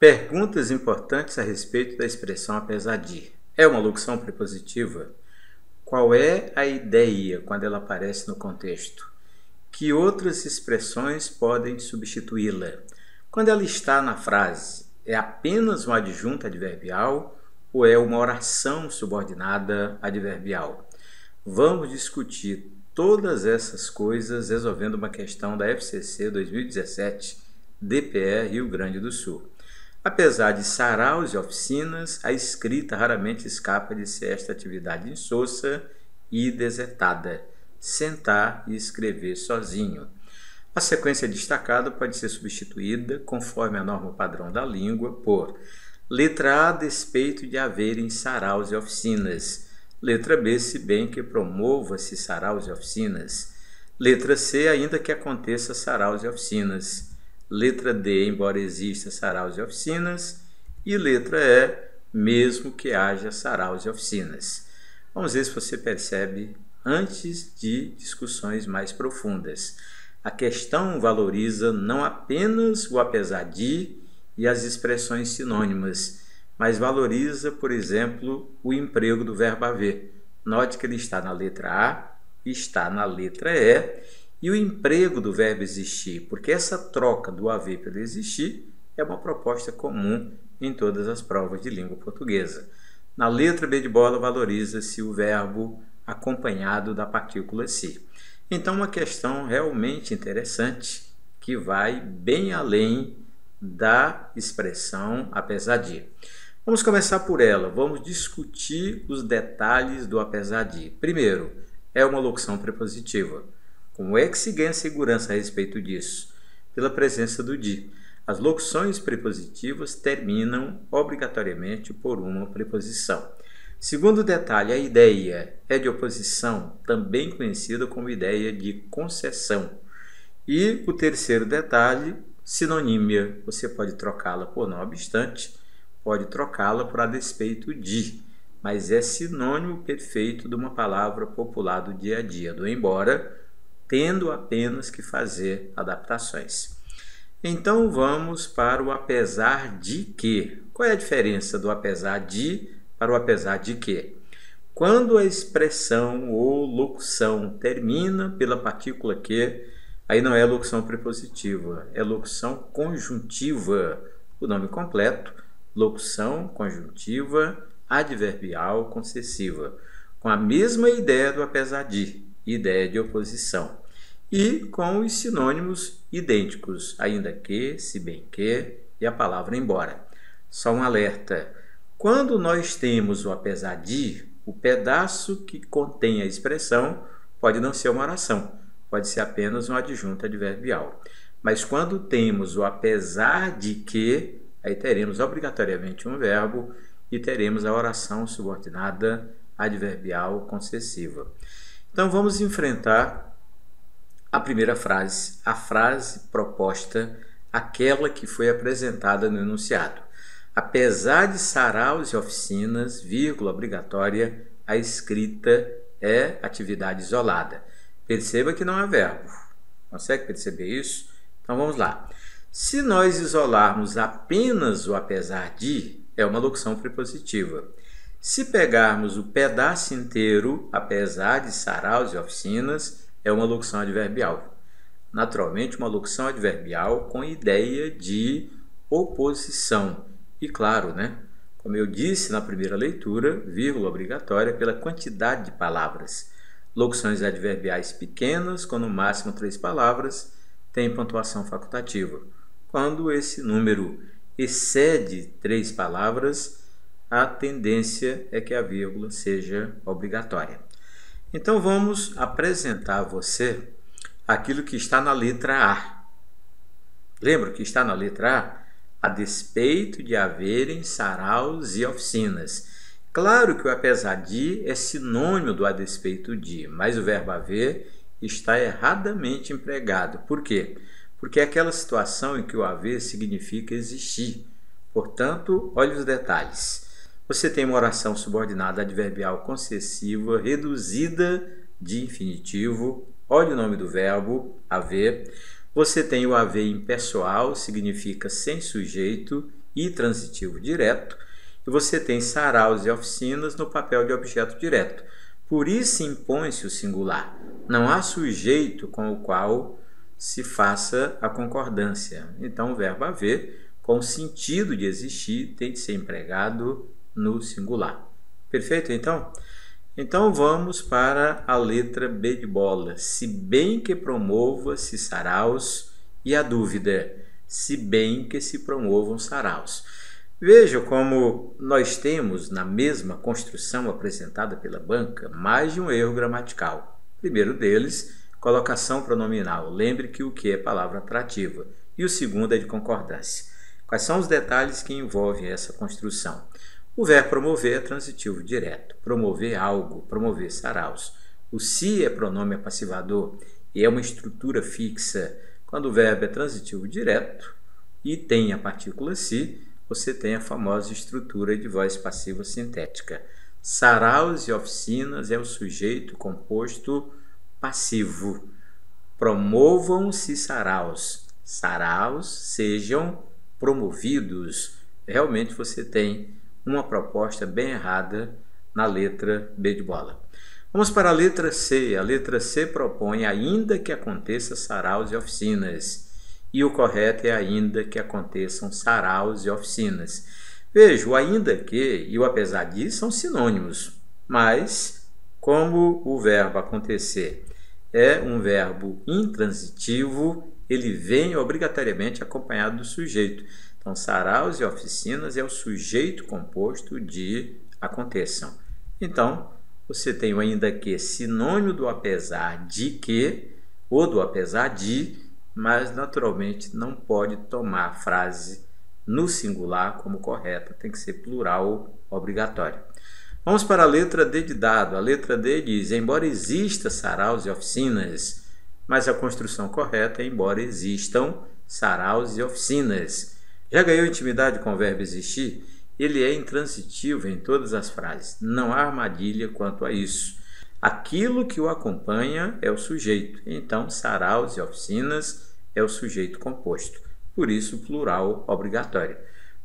Perguntas importantes a respeito da expressão apesar de. É uma locução prepositiva? Qual é a ideia quando ela aparece no contexto? Que outras expressões podem substituí-la? Quando ela está na frase, é apenas um adjunto adverbial ou é uma oração subordinada adverbial? Vamos discutir todas essas coisas resolvendo uma questão da FCC 2017, DPE Rio Grande do Sul. Apesar de saraus e oficinas, a escrita raramente escapa de ser esta atividade insossa e desertada, sentar e escrever sozinho. A sequência destacada pode ser substituída, conforme a norma padrão da língua, por letra A, a despeito de haverem saraus e oficinas. Letra B, se bem que promova-se saraus e oficinas. Letra C, ainda que aconteça saraus e oficinas. Letra D, embora exista saraus e oficinas. E letra E, mesmo que haja saraus e oficinas. Vamos ver se você percebe antes de discussões mais profundas. A questão valoriza não apenas o apesar de e as expressões sinônimas, mas valoriza, por exemplo, o emprego do verbo haver. Note que ele está na letra A, está na letra E, e o emprego do verbo existir, porque essa troca do haver pelo existir é uma proposta comum em todas as provas de língua portuguesa. Na letra B de bola valoriza-se o verbo acompanhado da partícula se. Então, uma questão realmente interessante que vai bem além da expressão apesar de. Vamos começar por ela, vamos discutir os detalhes do apesar de. Primeiro, é uma locução prepositiva. Como é que se ganha segurança a respeito disso? Pela presença do de. As locuções prepositivas terminam obrigatoriamente por uma preposição. Segundo detalhe, a ideia é de oposição, também conhecida como ideia de concessão. E o terceiro detalhe, sinonímia. Você pode trocá-la por não obstante, pode trocá-la por a despeito de, mas é sinônimo perfeito de uma palavra popular do dia a dia, do embora, tendo apenas que fazer adaptações. Então vamos para o apesar de que. Qual é a diferença do apesar de para o apesar de que? Quando a expressão ou locução termina pela partícula que, aí não é locução prepositiva, é locução conjuntiva. O nome completo, locução conjuntiva adverbial concessiva, com a mesma ideia do apesar de, ideia de oposição. E com os sinônimos idênticos, ainda que, se bem que e a palavra embora. Só um alerta. Quando nós temos o apesar de, o pedaço que contém a expressão pode não ser uma oração, pode ser apenas um adjunto adverbial. Mas quando temos o apesar de que, aí teremos obrigatoriamente um verbo e teremos a oração subordinada adverbial concessiva. Então vamos enfrentar a primeira frase, a frase proposta, aquela que foi apresentada no enunciado. Apesar de saraus e oficinas, vírgula obrigatória, a escrita é atividade isolada. Perceba que não é verbo. Consegue perceber isso? Então vamos lá. Se nós isolarmos apenas o apesar de, é uma locução prepositiva. Se pegarmos o pedaço inteiro, apesar de saraus e oficinas, é uma locução adverbial. Naturalmente, uma locução adverbial com ideia de oposição. E claro, como eu disse na primeira leitura, vírgula obrigatória pela quantidade de palavras. Locuções adverbiais pequenas, com no máximo 3 palavras, têm pontuação facultativa. Quando esse número excede 3 palavras, a tendência é que a vírgula seja obrigatória. Então vamos apresentar a você aquilo que está na letra A. Lembra que está na letra A? A despeito de haverem saraus e oficinas. Claro que o apesar de é sinônimo do a despeito de, mas o verbo haver está erradamente empregado. Por quê? Porque é aquela situação em que o haver significa existir. Portanto, olhe os detalhes. Você tem uma oração subordinada adverbial concessiva reduzida de infinitivo. Olhe o nome do verbo, haver. Você tem o haver impessoal, significa sem sujeito, e transitivo direto, e você tem saraus e oficinas no papel de objeto direto. Por isso impõe-se o singular. Não há sujeito com o qual se faça a concordância. Então o verbo haver, com o sentido de existir, tem de ser empregado no singular. Perfeito, então? Então vamos para a letra B de bola. Se bem que promova-se saraus, e a dúvida, se bem que se promovam saraus. Veja como nós temos, na mesma construção apresentada pela banca, mais de um erro gramatical. O primeiro deles, colocação pronominal. Lembre que o que é palavra atrativa. E o segundo é de concordância. Quais são os detalhes que envolvem essa construção? O verbo promover é transitivo direto. Promover algo, promover saraus. O se é pronome passivador e é uma estrutura fixa. Quando o verbo é transitivo direto e tem a partícula se, você tem a famosa estrutura de voz passiva sintética. Saraus e oficinas é o sujeito composto passivo. Promovam-se saraus. Saraus sejam promovidos. Realmente você tem uma proposta bem errada na letra B de bola. Vamos para a letra C. A letra C propõe ainda que aconteça saraus e oficinas. E o correto é ainda que aconteçam saraus e oficinas. Veja, o ainda que e o apesar de são sinônimos, mas como o verbo acontecer é um verbo intransitivo, ele vem obrigatoriamente acompanhado do sujeito. Então, saraus e oficinas é o sujeito composto de aconteçam. Então, você tem o ainda que sinônimo do apesar de que ou do apesar de, mas naturalmente não pode tomar a frase no singular como correta, tem que ser plural obrigatório. Vamos para a letra D de dado. A letra D diz, embora exista saraus e oficinas, mas a construção correta é embora existam saraus e oficinas. Já ganhou intimidade com o verbo existir? Ele é intransitivo em todas as frases. Não há armadilha quanto a isso. Aquilo que o acompanha é o sujeito. Então, saraus e oficinas é o sujeito composto. Por isso, plural obrigatório.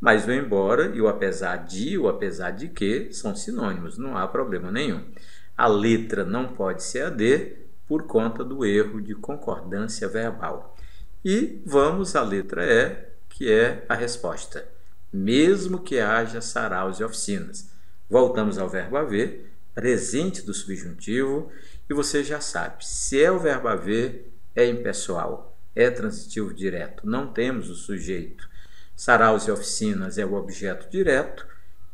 Mas o embora e o apesar de que são sinônimos. Não há problema nenhum. A letra não pode ser a D por conta do erro de concordância verbal. E vamos à letra E, que é a resposta. Mesmo que haja saraus e oficinas. Voltamos ao verbo haver, presente do subjuntivo, e você já sabe, se é o verbo haver, é impessoal, é transitivo direto, não temos o sujeito. Saraus e oficinas é o objeto direto,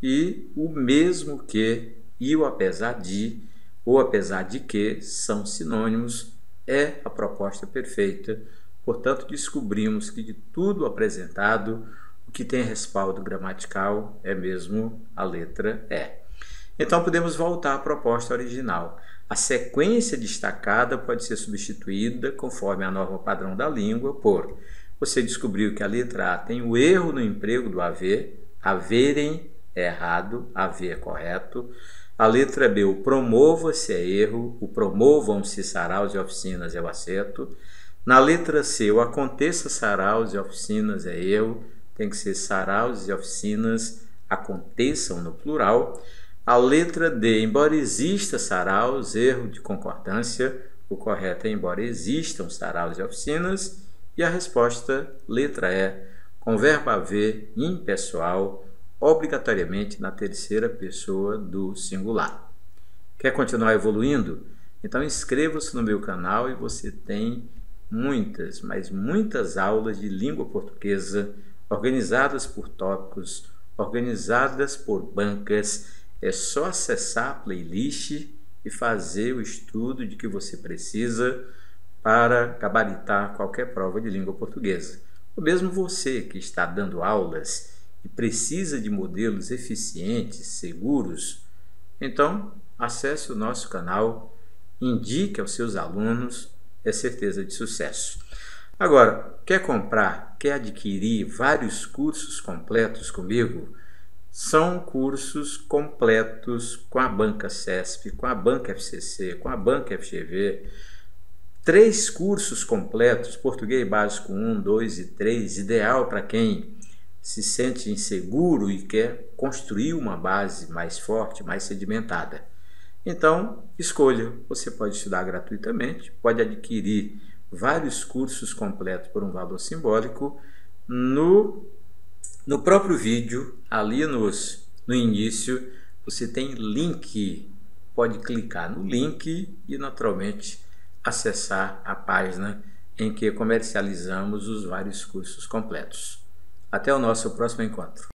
e o mesmo que e o apesar de, ou apesar de que, são sinônimos, é a proposta perfeita. Portanto, descobrimos que de tudo apresentado, o que tem respaldo gramatical é mesmo a letra E. Então, podemos voltar à proposta original. A sequência destacada pode ser substituída, conforme a norma padrão da língua, por você descobriu que a letra A tem o erro no emprego do haver, haverem é errado, haver é correto. A letra B, o promova-se é erro, o promovam-se saraus e oficinas é o acerto. Na letra C, o aconteça saraus e oficinas é erro, tem que ser saraus e oficinas aconteçam no plural. A letra D, embora exista saraus, erro de concordância, o correto é embora existam saraus e oficinas. E a resposta, letra E, com verbo haver impessoal, obrigatoriamente na terceira pessoa do singular. Quer continuar evoluindo? Então inscreva-se no meu canal e você tem muitas, mas muitas aulas de língua portuguesa organizadas por tópicos, organizadas por bancas. É só acessar a playlist e fazer o estudo de que você precisa para gabaritar qualquer prova de língua portuguesa. Ou mesmo você que está dando aulas e precisa de modelos eficientes, seguros, então acesse o nosso canal, indique aos seus alunos, é certeza de sucesso. Agora, quer comprar, quer adquirir vários cursos completos comigo? São cursos completos com a banca CESP, com a banca FCC, com a banca FGV. 3 cursos completos, português básico 1, 2 e 3, ideal para quem se sente inseguro e quer construir uma base mais forte, mais sedimentada. Então, escolha. Você pode estudar gratuitamente, pode adquirir vários cursos completos por um valor simbólico. No próprio vídeo, ali no início, você tem link. Pode clicar no link e, naturalmente, acessar a página em que comercializamos os vários cursos completos. Até o nosso próximo encontro.